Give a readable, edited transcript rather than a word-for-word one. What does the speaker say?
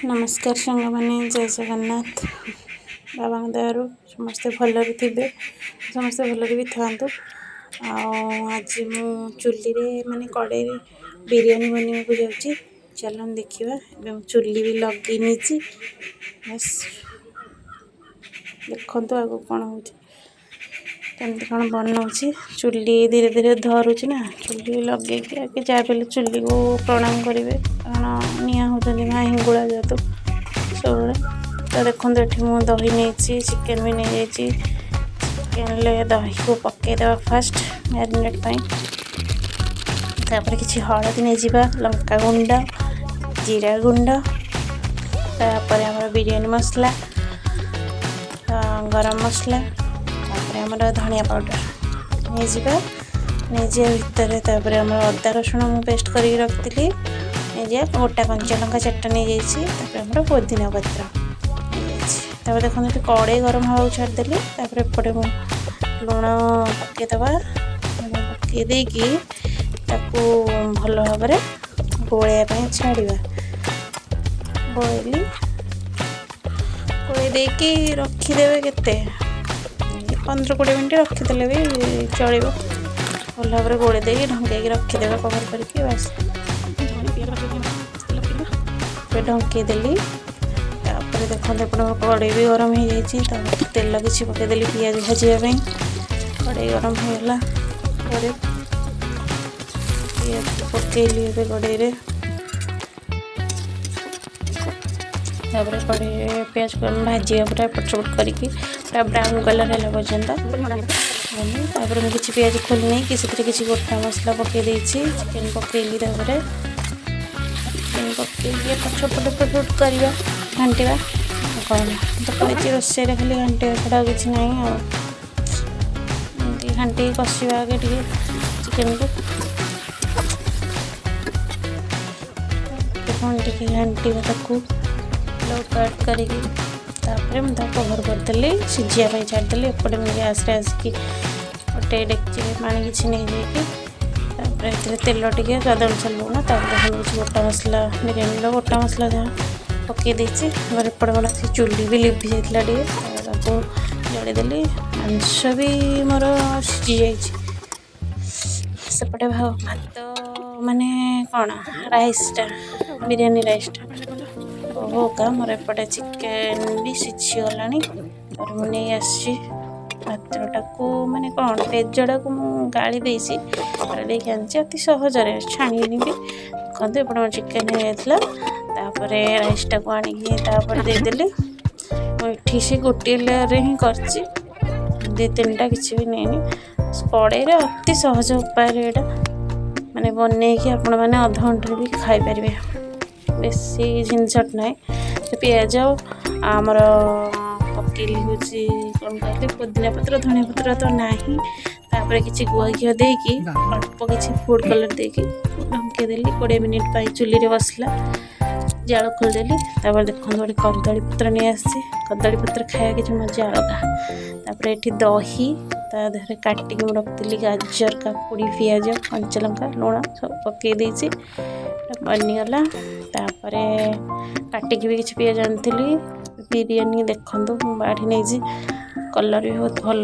नमस्कार सांग मैंने जय जगन्नाथ बाबा दयारू समस्ते भलरे थे समस्ते भलरे भी था। आज मु चुली रे माने कड़े बिरयानी बनवा को जाऊँगी चलन देखा चुली भी लगे नहीं बस देखो आगे कौन हो कौन बनाऊँगी चुली धीरे धीरे धरुची ना चुली लगे आगे जहाँ पे चुली को प्रणाम करेंगे कारण निआ होती माँ हिंगुड़ा जेहतु सब तो देखो ये मुझे दही नहीं चिकेन भी नहीं चिकेन दही को पकईदे फास्ट मैरिनेट तापर किसी हलदी नहीं जावा लंका गुंड जीरा गुंड तापर आम बिरयानी मसला गरम मसला आमर धनिया पाउडर नहीं जावा भितर आम अदा रसुण मु पेस्ट कर रखी नहीं गोटा कंचा लंका चार्टा नहीं जाम पुदीना पत्र नहीं देखते कड़े गरम हवा छाड़देली एपटे मु लुण पकईदबा पकईदेकी भल भाव गोलैया छाड़ा गोलैली गोल देकी रखीदे के 15-20 मिनट रखीदे भी चलो भल भाव गोल दे ढंकई रखीदे कवर करके बस ढंकईदेली देखते कड़े भी गरम हो जाए तेल किसी पकईदेली पिज भाजापी कड़े गरम होगा पकईली कड़े कड़े पिज भाजी पूरा एपट सेपट करके पूरा ब्राउन कलर है पर्यटन तापर मुझे किसी पिज खोली नहीं किसी गोटा मसला पकई चिकेन पकईली चिकेन पकईली एपट सेपट करवा घाटा कौन तो कही रोषे खाली घाटा छड़ा किसी ना घाटी कषा आगे चिकेन को टी घाटी कट करके मुझे कवर करदेली सीझापी छाड़देली एपटे मुझे गैस आसिकी गोटे डेक्ची पा कि नहीं जाकि तेल टे स्वाद अनुसार लुण किसी गोटा मसला बिरयानी गोटा मसला जहाँ पकईदे एपटे मोर चुली भी लिभि जाता जड़ेदेली मांस भी मोर सीझी जापटे भात माने कौन राइसटा बिरयानी राइसटा होगा मोर एपटे चिकेन भी सीझीगला और मुझे आसी पात्रटा को माने कौन पेजटा को गाड़ी देकी आनी अति सहजरे छाणी भी देखते एपटे मोर चिकेन हो जाता राइसटा को आनिकी देदेली मुझे से गोटे लेयर हिं कर 2-3टा किसी भी नहीं कड़े अति सहज उपाय माने बनई कि आपण मैंने अध घंटे भी खाई पारे बेसी झिनझट ना पिज आमर पकईली हूँ कौन कहली पुदीना पत्र धनिया पत्र तो ना किसी गुआ घी देकी अल्प किसी फूड कलर देकी ढंकईदेली 20 मिनिट चुली रे बसला जाल खोलदेली देखो गोटे कदली पत्र नहीं आसी कदली पत्र खाया कि मजा अलग ये दही तादे काटिक रखी गाजर काकुड़ी पिज कंचा लंका लुण सब पकई बनीगला काटिक भी किसी पिज आनी बिरयानी देखूँ बाढ़ी नहीं कलर भी बहुत भल